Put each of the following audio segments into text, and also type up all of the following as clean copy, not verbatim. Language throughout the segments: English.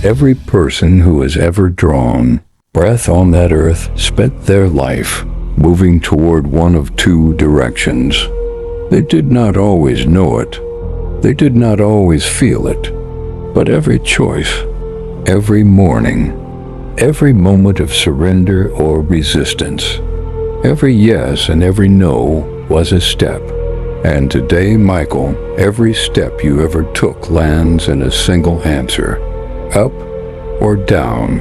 Every person who has ever drawn breath on that earth spent their life moving toward one of two directions. They did not always know it. They did not always feel it. But every choice, every morning, every moment of surrender or resistance, every yes and every no was a step. And today, Michael, every step you ever took lands in a single answer, up or down.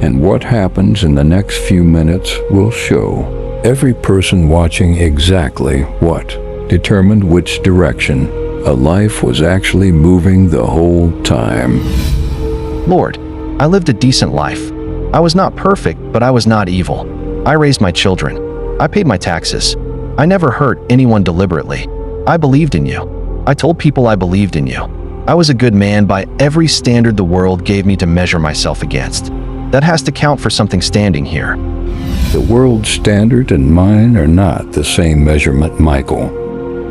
And what happens in the next few minutes will show every person watching exactly what determined which direction a life was actually moving the whole time. Lord, I lived a decent life. I was not perfect, but I was not evil. I raised my children. I paid my taxes. I never hurt anyone deliberately. I believed in you. I told people I believed in you. I was a good man by every standard the world gave me to measure myself against. That has to count for something standing here. The world's standard and mine are not the same measurement, Michael.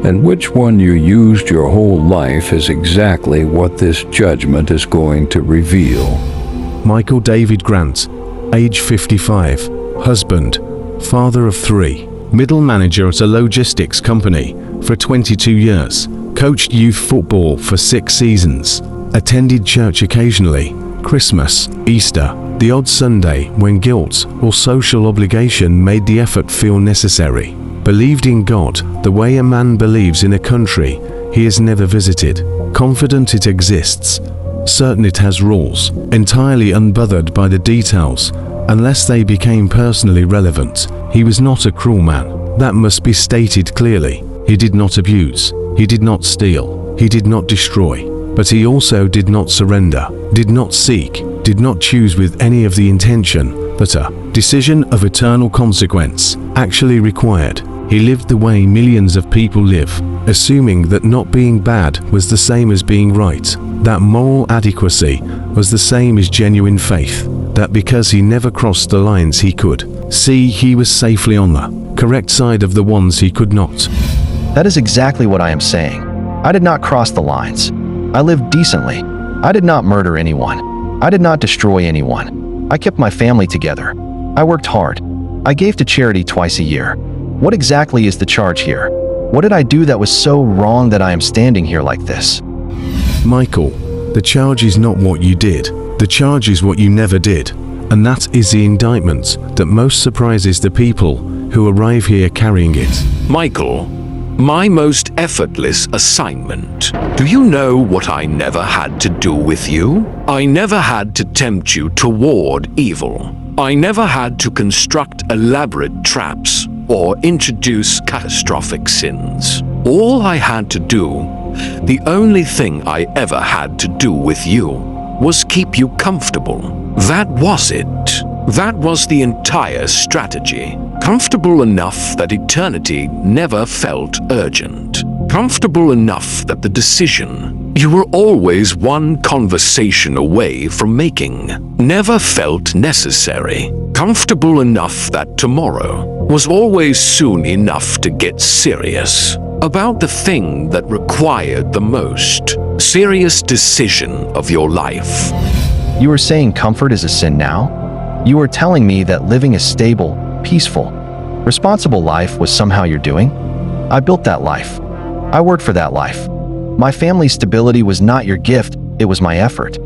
And which one you used your whole life is exactly what this judgment is going to reveal. Michael David Grant, age 55, husband, father of 3, middle manager at a logistics company for 22 years, coached youth football for 6 seasons, attended church occasionally, Christmas, Easter, the odd Sunday when guilt or social obligation made the effort feel necessary. Believed in God the way a man believes in a country he has never visited, confident it exists, certain it has rules, entirely unbothered by the details unless they became personally relevant. He was not a cruel man. That must be stated clearly. He did not abuse, he did not steal, he did not destroy, but he also did not surrender, did not seek, did not choose with any of the intention that a decision of eternal consequence actually required. He lived the way millions of people live, assuming that not being bad was the same as being right, that moral adequacy was the same as genuine faith, that because he never crossed the lines he could see, he was safely on the correct side of the ones he could not. That is exactly what I am saying. I did not cross the lines. I lived decently. I did not murder anyone. I did not destroy anyone. I kept my family together. I worked hard. I gave to charity twice a year. What exactly is the charge here? What did I do that was so wrong that I am standing here like this? Michael, the charge is not what you did. The charge is what you never did. And that is the indictment that most surprises the people who arrive here carrying it. Michael, my most effortless assignment. Do you know what I never had to do with you? I never had to tempt you toward evil. I never had to construct elaborate traps or introduce catastrophic sins. All I had to do, the only thing I ever had to do with you, was keep you comfortable. That was it. That was the entire strategy. Comfortable enough that eternity never felt urgent. Comfortable enough that the decision you were always one conversation away from making never felt necessary. Comfortable enough that tomorrow was always soon enough to get serious about the thing that required the most serious decision of your life. You are saying comfort is a sin now? You are telling me that living a stable, peaceful, responsible life was somehow your doing? I built that life. I worked for that life. My family's stability was not your gift, it was my effort.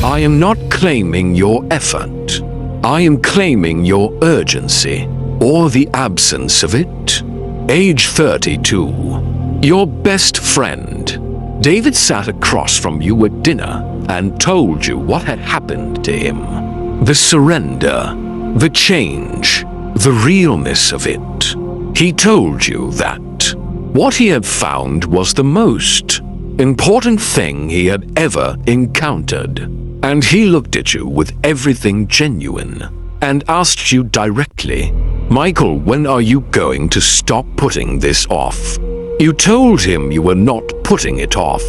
I am not claiming your effort. I am claiming your urgency, or the absence of it. Age 32. Your best friend, David, sat across from you at dinner and told you what had happened to him. The surrender, the change, the realness of it. He told you that what he had found was the most important thing he had ever encountered. And he looked at you with everything genuine and asked you directly, Michael, when are you going to stop putting this off? You told him you were not putting it off.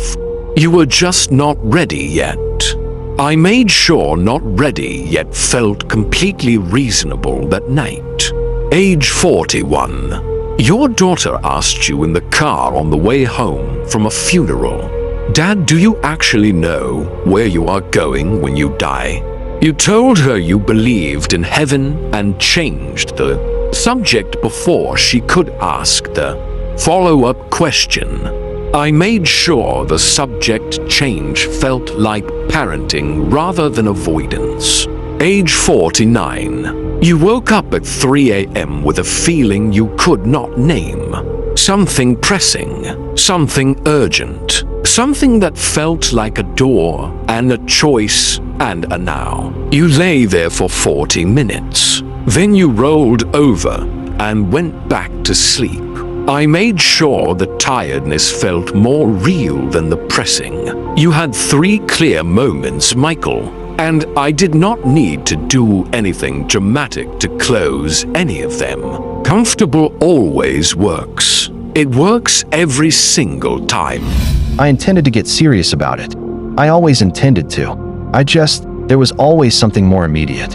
You were just not ready yet. I made sure not ready yet felt completely reasonable that night. Age 41. Your daughter asked you in the car on the way home from a funeral, Dad, do you actually know where you are going when you die? You told her you believed in heaven and changed the subject before she could ask the follow-up question. I made sure the subject change felt like parenting rather than avoidance. Age 49. You woke up at 3 a.m. with a feeling you could not name. Something pressing, something urgent, something that felt like a door and a choice and a now. You lay there for 40 minutes. Then you rolled over and went back to sleep. I made sure the tiredness felt more real than the pressing. You had 3 clear moments, Michael, and I did not need to do anything dramatic to close any of them. Comfortable always works. It works every single time. I intended to get serious about it. I always intended to. There was always something more immediate.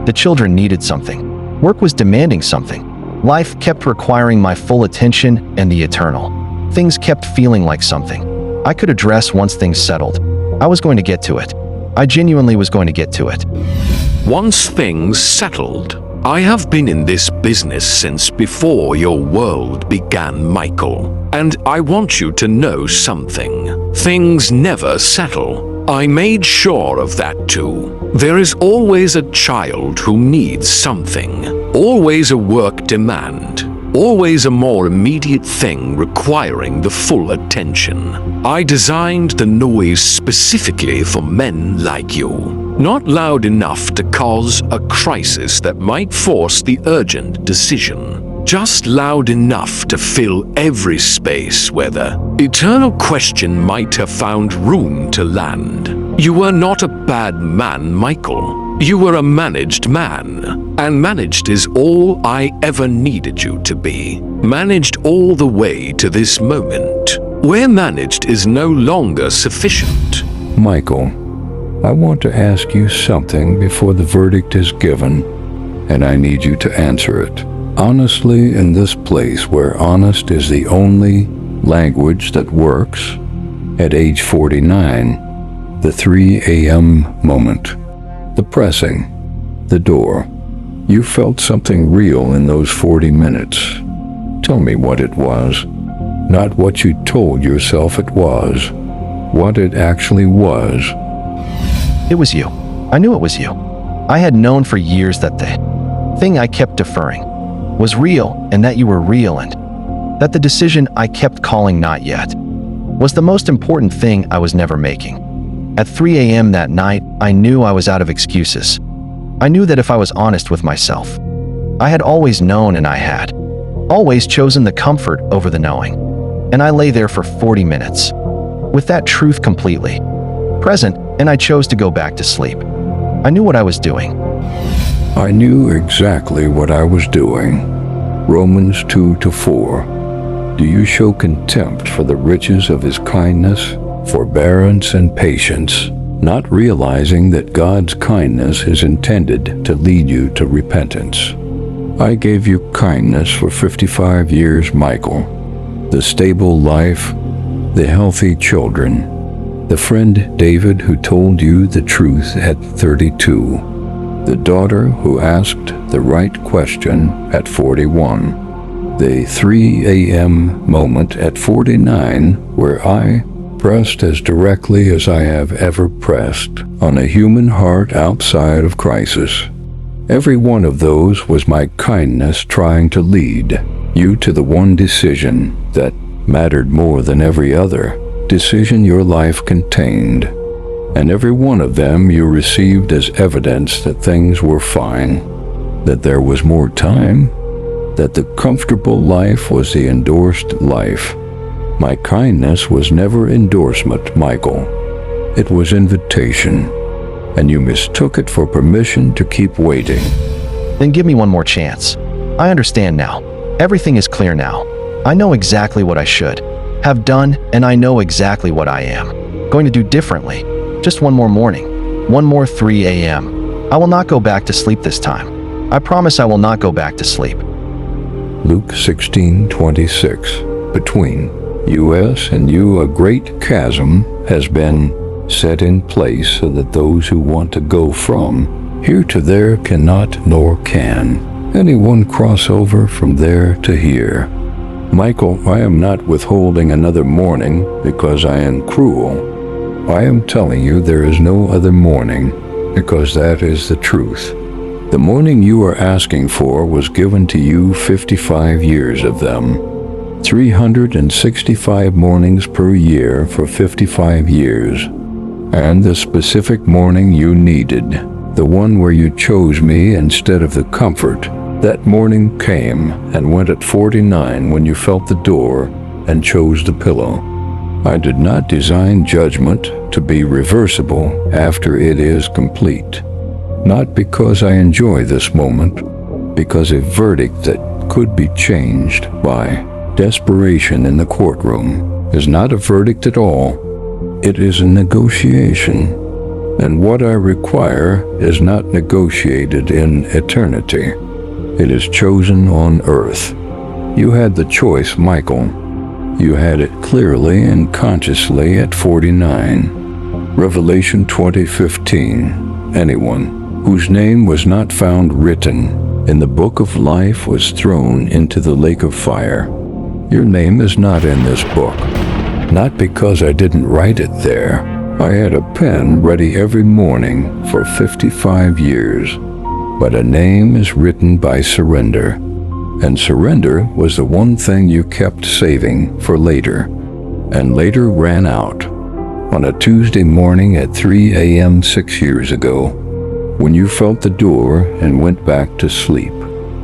The children needed something. Work was demanding something. Life kept requiring my full attention and the eternal. Things kept feeling like something I could address once things settled. I was going to get to it. I genuinely was going to get to it. Once things settled. I have been in this business since before your world began, Michael. And I want you to know something. Things never settle. I made sure of that too. There is always a child who needs something. Always a work demand. Always a more immediate thing requiring the full attention. I designed the noise specifically for men like you. Not loud enough to cause a crisis that might force the urgent decision. Just loud enough to fill every space where the eternal question might have found room to land. You were not a bad man, Michael. You were a managed man. And managed is all I ever needed you to be. Managed all the way to this moment. Where managed is no longer sufficient. Michael, I want to ask you something before the verdict is given, and I need you to answer it. Honestly, in this place where honest is the only language that works, at age 49, the 3 a.m. moment, the pressing, the door, you felt something real in those 40 minutes. Tell me what it was. Not what you told yourself it was. What it actually was. It was you. I knew it was you. I had known for years that the thing I kept deferring was real, and that you were real, and that the decision I kept calling not yet was the most important thing I was never making. At 3 a.m. that night, I knew I was out of excuses. I knew that if I was honest with myself, I had always known, and I had always chosen the comfort over the knowing. And I lay there for 40 minutes, with that truth completely present, and I chose to go back to sleep. I knew what I was doing. I knew exactly what I was doing. Romans 2-4. Do you show contempt for the riches of his kindness, forbearance, and patience, not realizing that God's kindness is intended to lead you to repentance? I gave you kindness for 55 years, Michael. The stable life, the healthy children, the friend David who told you the truth at 32, the daughter who asked the right question at 41, the 3 a.m. moment at 49 where I pressed as directly as I have ever pressed on a human heart outside of crisis. Every one of those was my kindness trying to lead you to the one decision that mattered more than every other decision your life contained, and every one of them you received as evidence that things were fine, that there was more time, that the comfortable life was the endorsed life. My kindness was never endorsement, Michael. It was invitation, and you mistook it for permission to keep waiting. Then give me one more chance. I understand now. Everything is clear now. I know exactly what I should have done, and I know exactly what I am going to do differently. Just one more morning. One more 3 a.m. I will not go back to sleep this time. I promise I will not go back to sleep. Luke 16:26. Between U.S. and you, a great chasm has been set in place so that those who want to go from here to there cannot nor can anyone cross over from there to here. Michael, I am not withholding another morning because I am cruel. I am telling you there is no other morning because that is the truth. The morning you are asking for was given to you 55 years of them. 365 mornings per year for 55 years. And the specific morning you needed, the one where you chose me instead of the comfort, that morning came and went at 49 when you felt the door and chose the pillow. I did not design judgment to be reversible after it is complete. Not because I enjoy this moment, because a verdict that could be changed by desperation in the courtroom is not a verdict at all. It is a negotiation. And what I require is not negotiated in eternity. It is chosen on earth. You had the choice, Michael. You had it clearly and consciously at 49. Revelation 20:15. Anyone whose name was not found written in the book of life was thrown into the lake of fire. Your name is not in this book. Not because I didn't write it there. I had a pen ready every morning for 55 years. But a name is written by surrender. And surrender was the one thing you kept saving for later. And later ran out. On a Tuesday morning at 3 a.m. 6 years ago, when you felt the door and went back to sleep.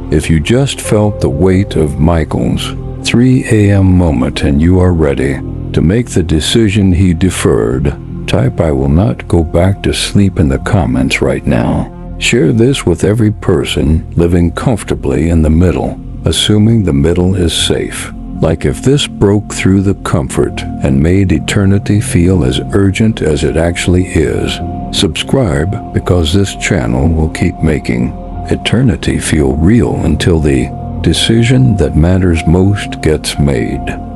If you just felt the weight of Michael's 3 a.m. moment and you are ready to make the decision he deferred, type "I will not go back to sleep" in the comments right now. Share this with every person living comfortably in the middle, assuming the middle is safe. Like if this broke through the comfort and made eternity feel as urgent as it actually is. Subscribe because this channel will keep making eternity feel real until the decision that matters most gets made.